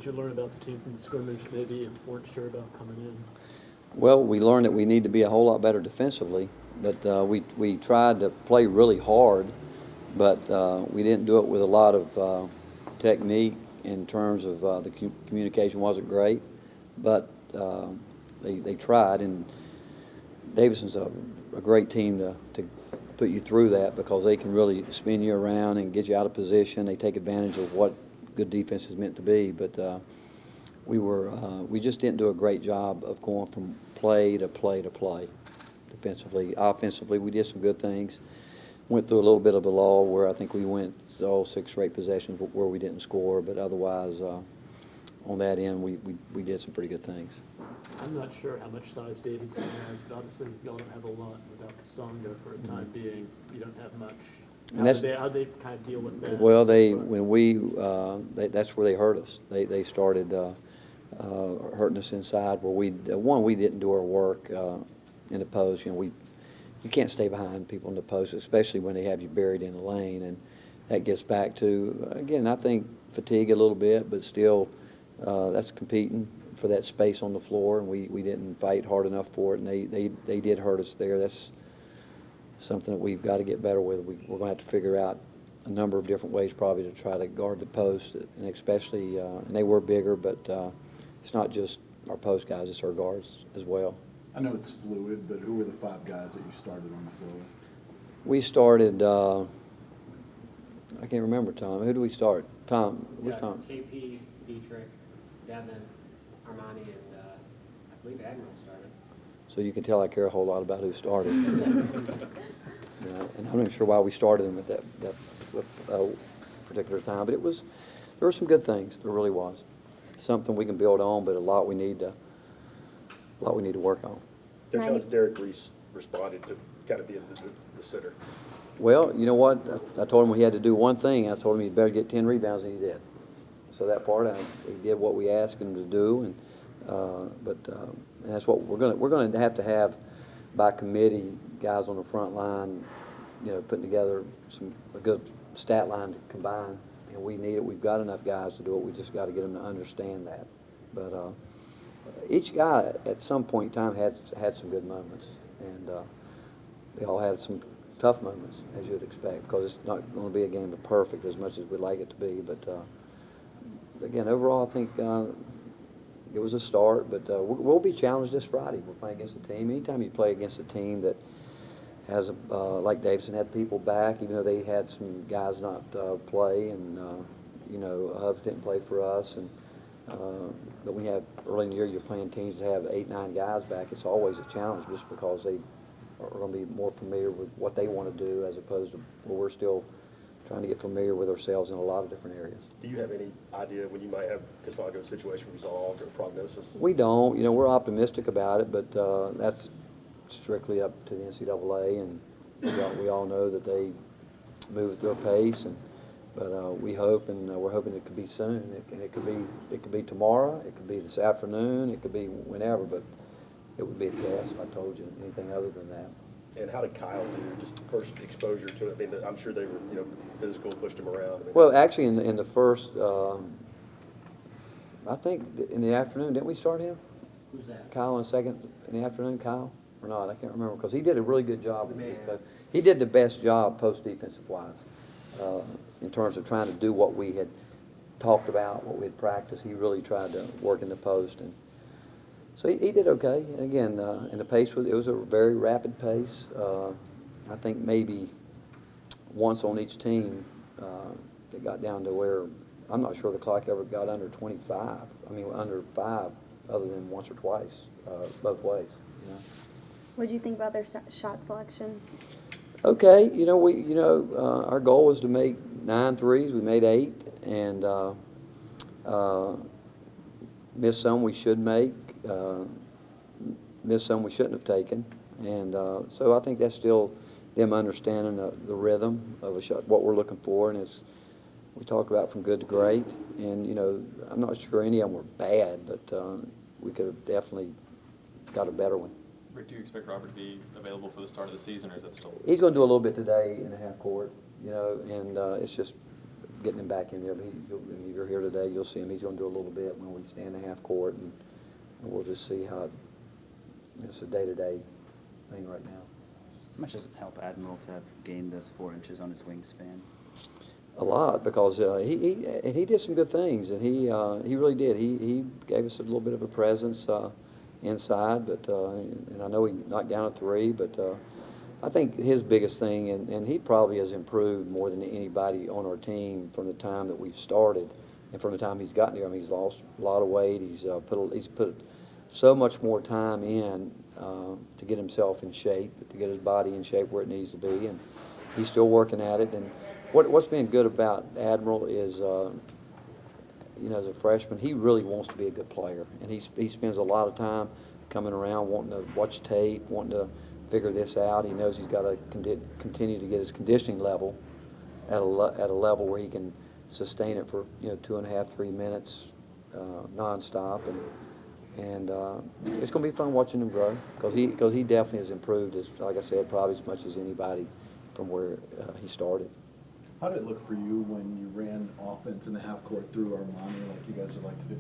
did you learn about the team from the scrimmage maybe you weren't sure about coming in? Well, we learned that we need to be a whole lot better defensively, but we tried to play really hard, but we didn't do it with a lot of technique in terms of the communication wasn't great, but they tried, and Davidson's a great team to put you through that because they can really spin you around and get you out of position. They take advantage of what good defense is meant to be, but we just didn't do a great job of going from play to play to play defensively. Offensively, we did some good things. Went through a little bit of a lull where I think we went 6 straight possessions where we didn't score, but otherwise on that end we did some pretty good things. I'm not sure how much size Davidson has, but obviously y'all don't have a lot without Songa for a time being. You don't have much. And How they kind of deal with that? Well, that's where they hurt us. They started hurting us inside where we didn't do our work in the post. You can't stay behind people in the post, especially when they have you buried in the lane, and that gets back to, again, I think fatigue a little bit, but still that's competing for that space on the floor, and we didn't fight hard enough for it, and they did hurt us there. That's something that we've got to get better with. We're going to have to figure out a number of different ways probably to try to guard the post, and especially, and they were bigger, but it's not just our post guys, it's our guards as well. I know it's fluid, but who were the 5 guys that you started on the floor with? We started, I can't remember, Tom. Who do we start? Tom, where's Tom? KP, Dietrich, Devin, Armani, and I believe Admiral started. So you can tell I care a whole lot about who started. And I'm not even sure why we started them at that particular time, but there were some good things. There really was. Something we can build on, but a lot we need to work on. Coach, how has Derek Reese responded to kind of being the center? Well, you know what? I told him he had to do one thing. I told him he better get 10 rebounds, and he did. So that part, he did what we asked him to do, and that's what we're going to have by committee guys on the front line, putting together a good stat line to combine, and we need it. We've got enough guys to do it. We just got to get them to understand that. But each guy at some point in time had some good moments, and they all had some tough moments, as you'd expect, because it's not going to be a game of perfect as much as we'd like it to be. But again, overall, I think it was a start. But we'll be challenged this Friday. We're playing against a team. Anytime you play against a team that has, like Davidson, had people back, even though they had some guys not play, and Hubs didn't play for us, and but we have early in the year you're playing teams that have 8, 9 guys back. It's always a challenge just because they are going to be more familiar with what they want to do as opposed to where we're still trying to get familiar with ourselves in a lot of different areas. Do you have any idea when you might have Casago's situation resolved or prognosis? We don't. We're optimistic about it, but that's strictly up to the NCAA, and we all know that they move at their pace, but we hope, and we're hoping it could be soon. It could be tomorrow. It could be this afternoon. It could be whenever, but it would be a guess if I told you anything other than that. And how did Kyle do? Just first exposure to it. I mean, I'm sure they were, physical, pushed him around. Well, actually, in the first, I think in the afternoon, didn't we start him? Who's that? Kyle in second in the afternoon, Kyle? Or not? I can't remember, because he did a really good job. He did the best job post-defensive wise in terms of trying to do what we had talked about, what we had practiced. He really tried to work in the post, and so he did okay. And again, and the pace was a very rapid pace. I think maybe once on each team it got down to where I'm not sure the clock ever got under 25. I mean, under 5, other than once or twice, both ways. What did you think about their shot selection? Okay, our goal was to make 9 threes. We made 8, and missed some we should make, missed some we shouldn't have taken, and so I think that's still them understanding the rhythm of a shot, what we're looking for, and it's we talk about from good to great, and I'm not sure any of them were bad, but we could have definitely got a better one. Rick, do you expect Robert to be available for the start of the season, or is that still? He's going to do a little bit today in the half court, and it's just getting him back in there. But if you're here today, you'll see him. He's going to do a little bit when we stand in half court, and we'll just see how it's a day-to-day thing right now. How much does it help Admiral to have gained those 4 inches on his wingspan? A lot, because he did some good things, and he really did. He gave us a little bit of a presence inside, but and I know he knocked down a 3, but I think his biggest thing, and he probably has improved more than anybody on our team from the time that we've started, and from the time he's gotten here. I mean, he's lost a lot of weight. He's put so much more time in to get himself in shape, to get his body in shape where it needs to be, and he's still working at it. And what's been good about Admiral is, you know, as a freshman, he really wants to be a good player, and he spends a lot of time coming around, wanting to watch tape, wanting to figure this out. He knows he's got to continue to get his conditioning level at a level where he can sustain it for 2.5, 3 minutes nonstop, and it's going to be fun watching him grow, because he definitely has improved, as like I said, probably as much as anybody from where he started. How did it look for you when you ran offense in the half court through Armani like you guys would like to do?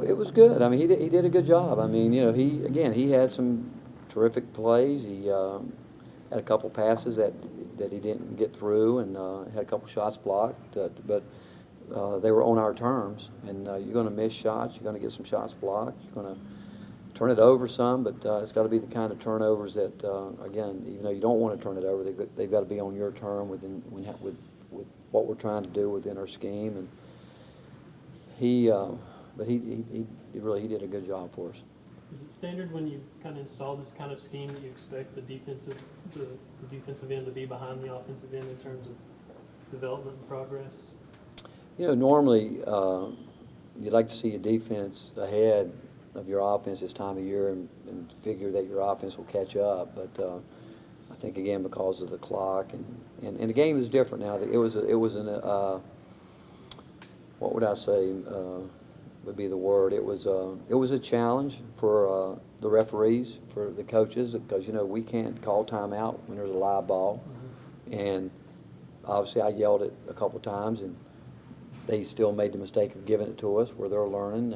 It was good. I mean, he did a good job. I mean, he had some terrific plays. He had a couple passes that he didn't get through, and had a couple shots blocked, but they were on our terms. And you're going to miss shots. You're going to get some shots blocked. You're going to turn it over some, but it's got to be the kind of turnovers that, again, even though you don't want to turn it over, they've got to be on your term with what we're trying to do within our scheme. And he did a good job for us. Is it standard when you kind of install this kind of scheme that you expect the defensive end to be behind the offensive end in terms of development and progress? Normally you'd like to see your defense ahead of your offense this time of year, and figure that your offense will catch up. But I think, again, because of the clock and the game is different now. It was what would I say would be the word? It was a challenge for the referees, for the coaches, because we can't call timeout when there's a live ball. And obviously I yelled it a couple times, and they still made the mistake of giving it to us, where they're learning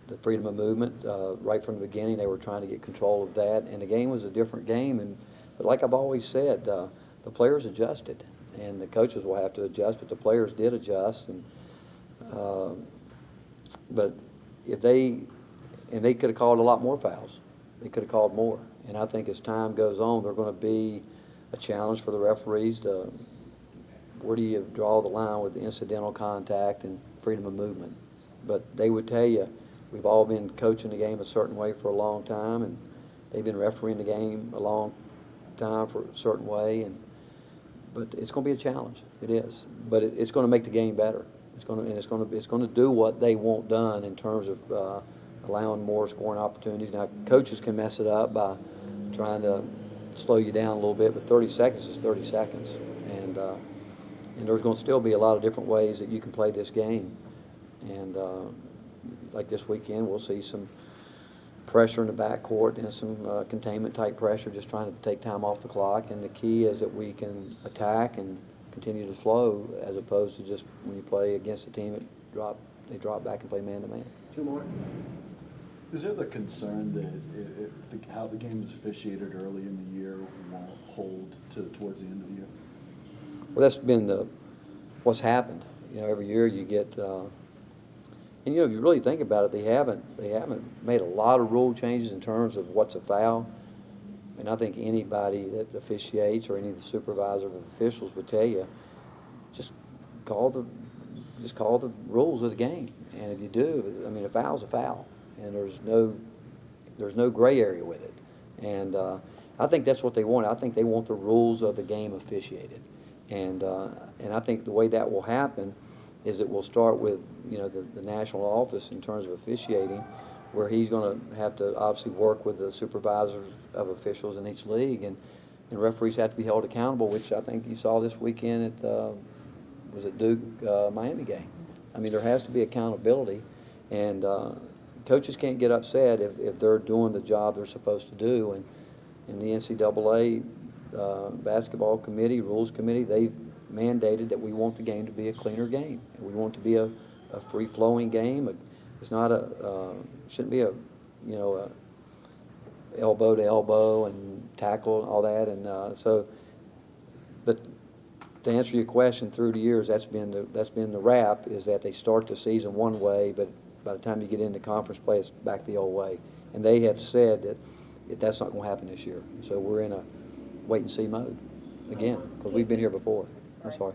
the freedom of movement. Right from the beginning, they were trying to get control of that, and the game was a different game. But like I've always said, the players adjusted, and the coaches will have to adjust, but the players did adjust. And but they could have called a lot more fouls. They could have called more, and I think as time goes on, they're going to be a challenge for the referees to, where do you draw the line with the incidental contact and freedom of movement. But they would tell you, we've all been coaching the game a certain way for a long time, and they've been refereeing the game a long time for a certain way. But it's going to be a challenge. It is. But it's going to make the game better. It's going to do what they want done in terms of allowing more scoring opportunities. Now, coaches can mess it up by trying to slow you down a little bit, but 30 seconds is 30 seconds, and there's going to still be a lot of different ways that you can play this game. And like this weekend, we'll see some pressure in the backcourt and some containment-type pressure, just trying to take time off the clock. And the key is that we can attack and continue to flow, as opposed to just when you play against a team, they drop back and play man-to-man. 2 more. Is there the concern that how the game is officiated early in the year won't hold towards the end of the year? Well, that's been what's happened. Every year you get, and if you really think about it, they haven't made a lot of rule changes in terms of what's a foul. And I think anybody that officiates, or any of the supervisor of officials, would tell you, just call the rules of the game. And if you do, I mean, a foul's a foul, and there's no gray area with it. And I think that's what they want. I think they want the rules of the game officiated. And I think the way that will happen is it will start with the national office in terms of officiating, where he's going to have to obviously work with the supervisors of officials in each league, and referees have to be held accountable, which I think you saw this weekend at was it Duke Miami game. I mean, there has to be accountability, and coaches can't get upset if they're doing the job they're supposed to do. And in the NCAA basketball committee, rules committee, they've mandated that we want the game to be a cleaner game. We want it to be a free-flowing game. It's not shouldn't be a, you know, a elbow to elbow and tackle and all that. And but to answer your question, through the years, that's been the rap, is that they start the season one way, but by the time you get into conference play, it's back the old way. And they have said that that's not going to happen this year. So we're in a wait-and-see mode again, because we've been here before. I'm sorry.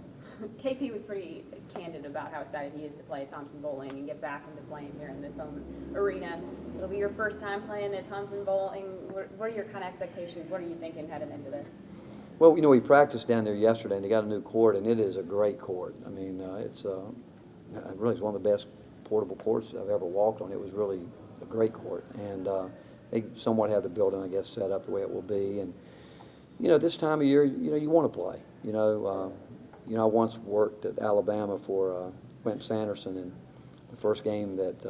KP was pretty candid about how excited he is to play at Thompson Bowling and get back into playing here in this home arena. It'll be your first time playing at Thompson Bowling. What are your kind of expectations? What are you thinking heading into this? Well, you know, we practiced down there yesterday, and they got a new court, and it is a great court. I mean, it's really one of the best portable courts I've ever walked on. It was really a great court, and they somewhat have the building, I guess, set up the way it will be. And you know, this time of year, you know, you want to play. You know, I once worked at Alabama for Quentin Sanderson, and the first game that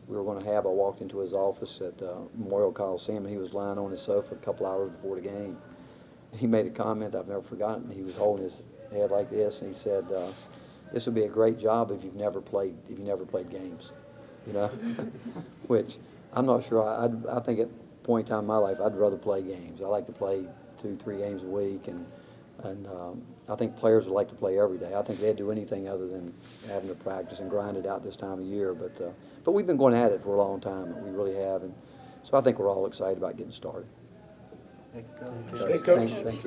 we were going to have, I walked into his office at Memorial Coliseum, and he was lying on his sofa a couple hours before the game. He made a comment I've never forgotten. He was holding his head like this, and he said, "This would be a great job if you've never played games," you know, which I'm not sure. I think at a point in time in my life, I'd rather play games. I like to play 2-3 games a week, and I think players would like to play every day. I think they'd do anything other than having to practice and grind it out this time of year. But we've been going at it for a long time. We really have, and so I think we're all excited about getting started. Thank you, Coach. Thanks, Coach. Thanks.